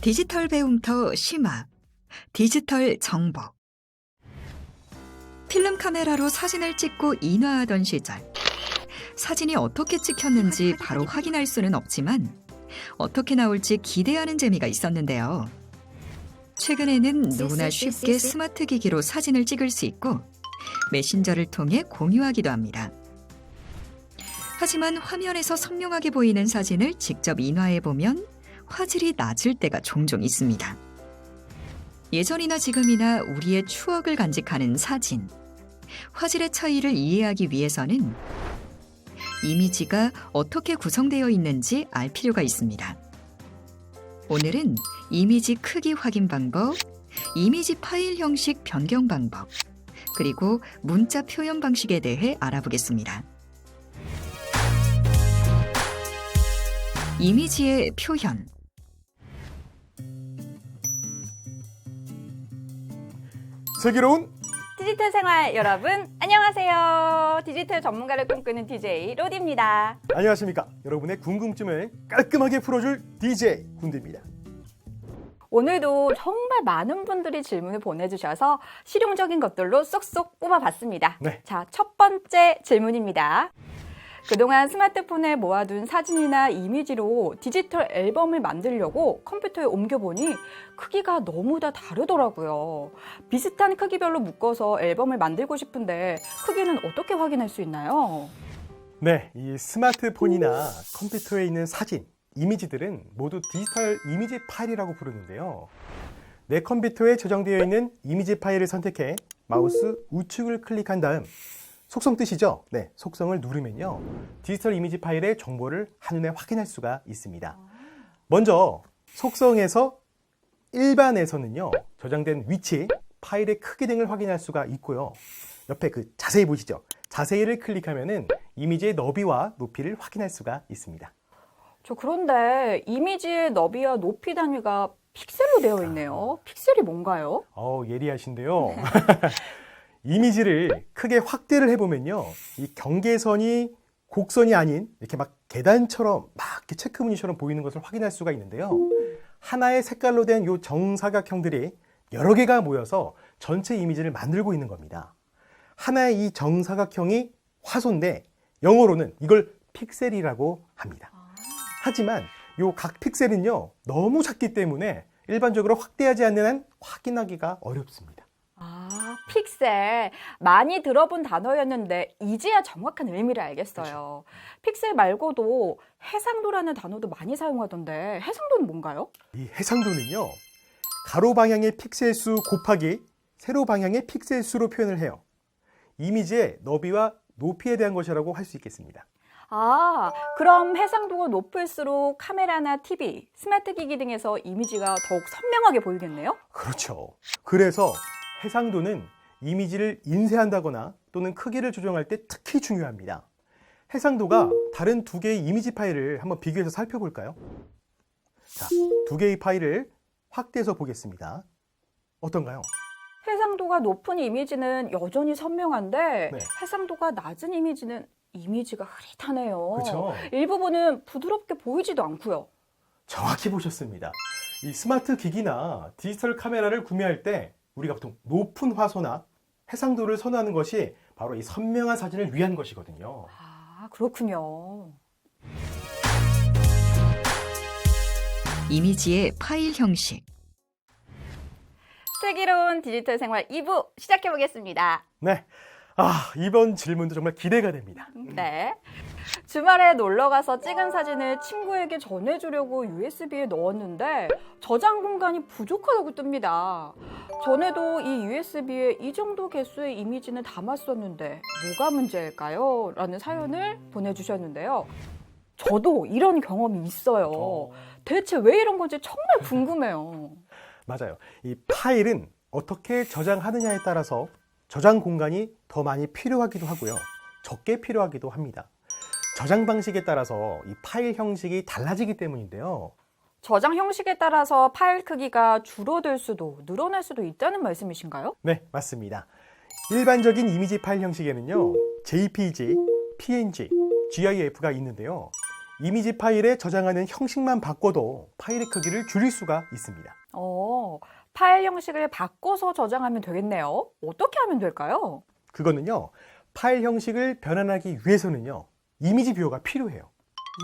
디지털 배움터 심화, 디지털 정복. 필름 카메라로 사진을 찍고 인화하던 시절, 사진이 어떻게 찍혔는지 바로 확인할 수는 없지만 어떻게 나올지 기대하는 재미가 있었는데요. 최근에는 누구나 쉽게 스마트 기기로 사진을 찍을 수 있고 메신저를 통해 공유하기도 합니다. 하지만 화면에서 선명하게 보이는 사진을 직접 인화해보면 화질이 낮을 때가 종종 있습니다. 예전이나 지금이나 우리의 추억을 간직하는 사진. 화질의 차이를 이해하기 위해서는 이미지가 어떻게 구성되어 있는지 알 필요가 있습니다. 오늘은 이미지 크기 확인 방법, 이미지 파일 형식 변경 방법, 그리고 문자 표현 방식에 대해 알아보겠습니다. 이미지의 표현. 슬기로운 디지털 생활 여러분 안녕하세요. 디지털 전문가를 꿈꾸는 DJ 로디입니다. 안녕하십니까. 여러분의 궁금증을 깔끔하게 풀어줄 DJ 군대입니다. 오늘도 정말 많은 분들이 질문을 보내주셔서 실용적인 것들로 쏙쏙 뽑아봤습니다. 네. 자, 첫 번째 질문입니다. 그동안 스마트폰에 모아둔 사진이나 이미지로 디지털 앨범을 만들려고 컴퓨터에 옮겨보니 크기가 너무 다 다르더라고요. 비슷한 크기별로 묶어서 앨범을 만들고 싶은데 크기는 어떻게 확인할 수 있나요? 네, 이 스마트폰이나 컴퓨터에 있는 사진, 이미지들은 모두 디지털 이미지 파일이라고 부르는데요. 내 컴퓨터에 저장되어 있는 이미지 파일을 선택해 마우스 우측을 클릭한 다음 속성 뜻이죠? 네, 속성을 누르면요. 디지털 이미지 파일의 정보를 한눈에 확인할 수가 있습니다. 먼저 속성에서 일반에서는요. 저장된 위치, 파일의 크기 등을 확인할 수가 있고요. 옆에 그 자세히 보시죠? 자세히를 클릭하면은 이미지의 너비와 높이를 확인할 수가 있습니다. 그런데 이미지의 너비와 높이 단위가 픽셀로 되어 있네요. 픽셀이 뭔가요? 예리하신데요. 이미지를 크게 확대를 해보면요. 이 경계선이 곡선이 아닌 이렇게 막 계단처럼 막 이렇게 체크무늬처럼 보이는 것을 확인할 수가 있는데요. 하나의 색깔로 된 이 정사각형들이 여러 개가 모여서 전체 이미지를 만들고 있는 겁니다. 하나의 이 정사각형이 화소인데 영어로는 이걸 픽셀이라고 합니다. 하지만 이 각 픽셀은요. 너무 작기 때문에 일반적으로 확대하지 않는 한 확인하기가 어렵습니다. 픽셀. 많이 들어본 단어였는데 이제야 정확한 의미를 알겠어요. 그렇죠. 픽셀 말고도 해상도라는 단어도 많이 사용하던데 해상도는 뭔가요? 이 해상도는요. 가로 방향의 픽셀 수 곱하기 세로 방향의 픽셀 수로 표현을 해요. 이미지의 너비와 높이에 대한 것이라고 할 수 있겠습니다. 그럼 해상도가 높을수록 카메라나 TV, 스마트 기기 등에서 이미지가 더욱 선명하게 보이겠네요? 그렇죠. 그래서 해상도는 이미지를 인쇄한다거나 또는 크기를 조정할 때 특히 중요합니다. 해상도가 다른 두 개의 이미지 파일을 한번 비교해서 살펴볼까요? 자, 두 개의 파일을 확대해서 보겠습니다. 어떤가요? 해상도가 높은 이미지는 여전히 선명한데 네. 해상도가 낮은 이미지는 이미지가 흐릿하네요. 그렇죠. 일부분은 부드럽게 보이지도 않고요. 정확히 보셨습니다. 이 스마트 기기나 디지털 카메라를 구매할 때 우리가 보통 높은 화소나 해상도를 선호하는 것이 바로 이 선명한 사진을 위한 것이거든요. 그렇군요. 이미지의 파일 형식. 슬기로운 디지털 생활 2부 시작해 보겠습니다. 네. 이번 질문도 정말 기대가 됩니다. 네. 주말에 놀러 가서 찍은 사진을 친구에게 전해주려고 USB에 넣었는데 저장 공간이 부족하다고 뜹니다. 전에도 이 USB에 이 정도 개수의 이미지는 담았었는데 뭐가 문제일까요? 라는 사연을 보내주셨는데요. 저도 이런 경험이 있어요. 대체 왜 이런 건지 정말 궁금해요. 맞아요. 이 파일은 어떻게 저장하느냐에 따라서 저장 공간이 더 많이 필요하기도 하고요. 적게 필요하기도 합니다. 저장 방식에 따라서 이 파일 형식이 달라지기 때문인데요. 저장 형식에 따라서 파일 크기가 줄어들 수도 늘어날 수도 있다는 말씀이신가요? 네, 맞습니다. 일반적인 이미지 파일 형식에는요, JPG, PNG, GIF가 있는데요. 이미지 파일에 저장하는 형식만 바꿔도 파일의 크기를 줄일 수가 있습니다. 파일 형식을 바꿔서 저장하면 되겠네요. 어떻게 하면 될까요? 그거는요, 파일 형식을 변환하기 위해서는요, 이미지 뷰어가 필요해요.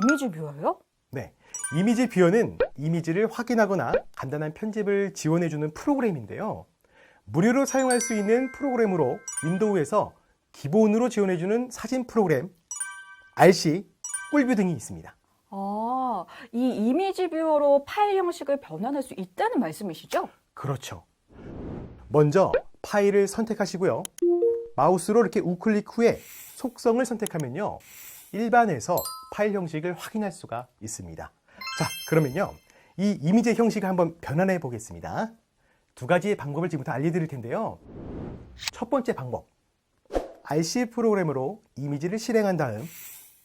이미지 뷰어요? 네, 이미지 뷰어는 이미지를 확인하거나 간단한 편집을 지원해주는 프로그램인데요. 무료로 사용할 수 있는 프로그램으로 윈도우에서 기본으로 지원해주는 사진 프로그램, RC, 꿀뷰 등이 있습니다. 이 이미지 뷰어로 파일 형식을 변환할 수 있다는 말씀이시죠? 그렇죠. 먼저 파일을 선택하시고요. 마우스로 이렇게 우클릭 후에 속성을 선택하면요, 일반에서 파일 형식을 확인할 수가 있습니다. 자, 그러면요, 이 이미지 형식을 한번 변환해 보겠습니다. 두 가지의 방법을 지금부터 알려드릴 텐데요. 첫 번째 방법, RC 프로그램으로 이미지를 실행한 다음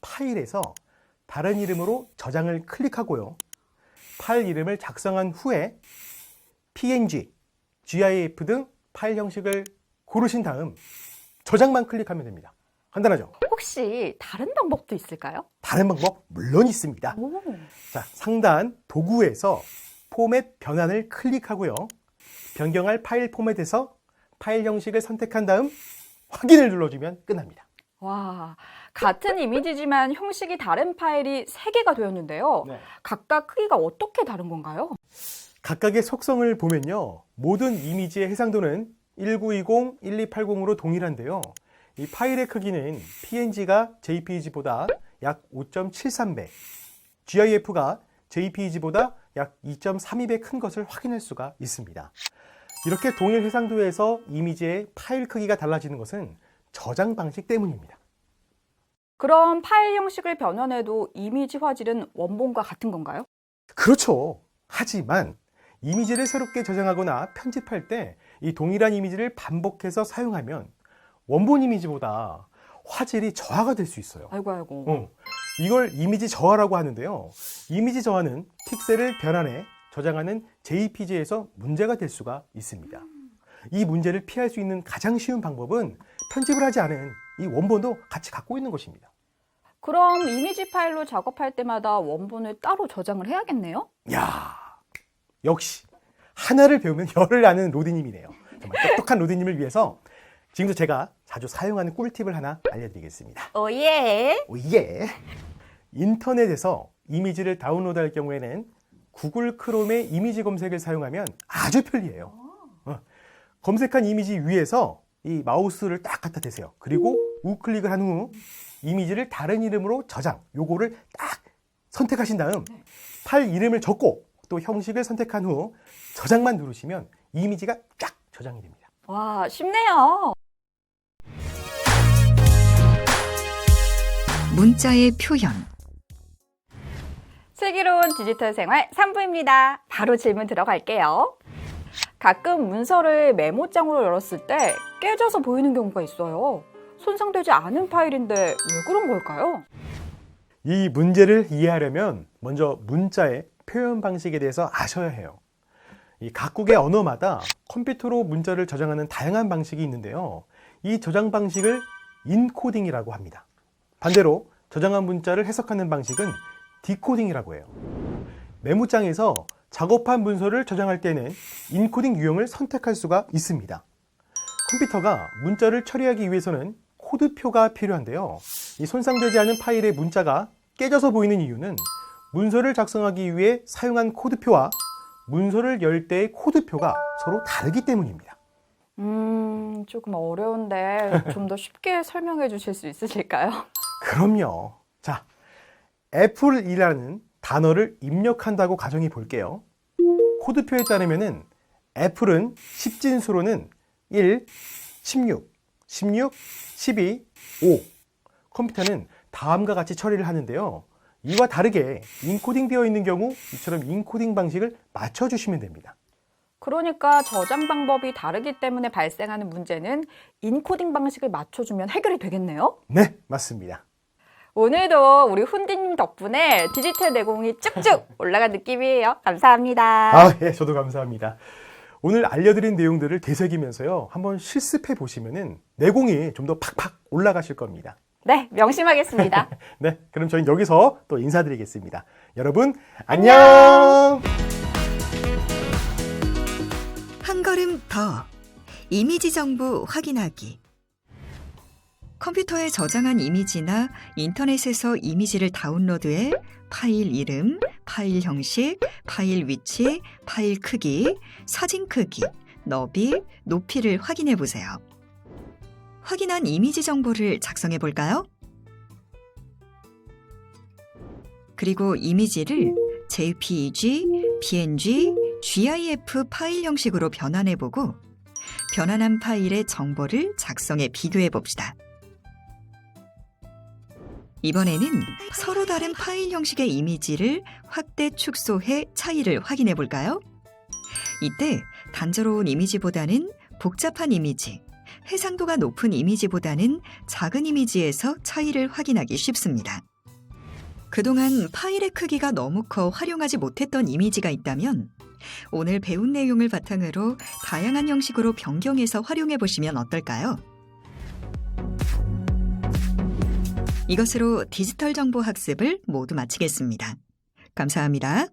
파일에서 다른 이름으로 저장을 클릭하고요. 파일 이름을 작성한 후에 PNG, GIF 등 파일 형식을 고르신 다음 저장만 클릭하면 됩니다. 간단하죠? 혹시 다른 방법도 있을까요? 다른 방법 물론 있습니다. 자, 상단 도구에서 포맷 변환을 클릭하고요. 변경할 파일 포맷에서 파일 형식을 선택한 다음 확인을 눌러주면 끝납니다. 와, 같은 이미지지만 형식이 다른 파일이 3개가 되었는데요. 네. 각각 크기가 어떻게 다른 건가요? 각각의 속성을 보면요, 모든 이미지의 해상도는 1920, 1280으로 동일한데요. 이 파일의 크기는 PNG가 JPEG보다 약 5.73배, GIF가 JPEG보다 약 2.32배 큰 것을 확인할 수가 있습니다. 이렇게 동일 해상도에서 이미지의 파일 크기가 달라지는 것은 저장 방식 때문입니다. 그럼 파일 형식을 변환해도 이미지 화질은 원본과 같은 건가요? 그렇죠. 하지만 이미지를 새롭게 저장하거나 편집할 때 이 동일한 이미지를 반복해서 사용하면 원본 이미지보다 화질이 저하가 될 수 있어요. 아이고. 이걸 이미지 저하라고 하는데요. 이미지 저하는 픽셀을 변환해 저장하는 JPG에서 문제가 될 수가 있습니다. 이 문제를 피할 수 있는 가장 쉬운 방법은 편집을 하지 않은 이 원본도 같이 갖고 있는 것입니다. 그럼 이미지 파일로 작업할 때마다 원본을 따로 저장을 해야겠네요? 야, 역시 하나를 배우면 열을 아는 로디님이네요. 정말 똑똑한 로디님을 위해서 지금도 제가 자주 사용하는 꿀팁을 하나 알려드리겠습니다. 오예. 오예! 인터넷에서 이미지를 다운로드할 경우에는 구글 크롬의 이미지 검색을 사용하면 아주 편리해요. 검색한 이미지 위에서 이 마우스를 딱 갖다 대세요. 그리고 우클릭을 한 후 이미지를 다른 이름으로 저장, 요거를 딱 선택하신 다음 파일 이름을 적고 또 형식을 선택한 후 저장만 누르시면 이미지가 쫙 저장이 됩니다. 와, 쉽네요. 문자의 표현. 슬기로운 디지털 생활 3부입니다. 바로 질문 들어갈게요. 가끔 문서를 메모장으로 열었을 때 깨져서 보이는 경우가 있어요. 손상되지 않은 파일인데 왜 그런 걸까요? 이 문제를 이해하려면 먼저 문자의 표현 방식에 대해서 아셔야 해요. 이 각국의 언어마다 컴퓨터로 문자를 저장하는 다양한 방식이 있는데요. 이 저장 방식을 인코딩이라고 합니다. 반대로 저장한 문자를 해석하는 방식은 디코딩이라고 해요. 메모장에서 작업한 문서를 저장할 때는 인코딩 유형을 선택할 수가 있습니다. 컴퓨터가 문자를 처리하기 위해서는 코드표가 필요한데요. 이 손상되지 않은 파일의 문자가 깨져서 보이는 이유는 문서를 작성하기 위해 사용한 코드표와 문서를 열 때의 코드표가 서로 다르기 때문입니다. 조금 어려운데 좀 더 쉽게 설명해 주실 수 있으실까요? 그럼요. 자, 애플이라는 단어를 입력한다고 가정해 볼게요. 코드표에 따르면은 애플은 10진수로는 1, 16, 16, 12, 5. 컴퓨터는 다음과 같이 처리를 하는데요. 이와 다르게 인코딩 되어 있는 경우 이처럼 인코딩 방식을 맞춰주시면 됩니다. 그러니까 저장 방법이 다르기 때문에 발생하는 문제는 인코딩 방식을 맞춰주면 해결이 되겠네요? 네, 맞습니다. 오늘도 우리 훈디님 덕분에 디지털 내공이 쭉쭉 올라간 느낌이에요. 감사합니다. 예, 저도 감사합니다. 오늘 알려드린 내용들을 되새기면서요, 한번 실습해 보시면은 내공이 좀 더 팍팍 올라가실 겁니다. 네, 명심하겠습니다. 네, 그럼 저희는 여기서 또 인사드리겠습니다. 여러분, 안녕! 한 걸음 더 이미지 정보 확인하기. 컴퓨터에 저장한 이미지나 인터넷에서 이미지를 다운로드해 파일 이름, 파일 형식, 파일 위치, 파일 크기, 사진 크기, 너비, 높이를 확인해 보세요. 확인한 이미지 정보를 작성해 볼까요? 그리고 이미지를 JPEG, PNG, GIF 파일 형식으로 변환해 보고 변환한 파일의 정보를 작성해 비교해 봅시다. 이번에는 서로 다른 파일 형식의 이미지를 확대 축소해 차이를 확인해 볼까요? 이때 단조로운 이미지보다는 복잡한 이미지, 해상도가 높은 이미지보다는 작은 이미지에서 차이를 확인하기 쉽습니다. 그동안 파일의 크기가 너무 커 활용하지 못했던 이미지가 있다면 오늘 배운 내용을 바탕으로 다양한 형식으로 변경해서 활용해 보시면 어떨까요? 이것으로 디지털 정보 학습을 모두 마치겠습니다. 감사합니다.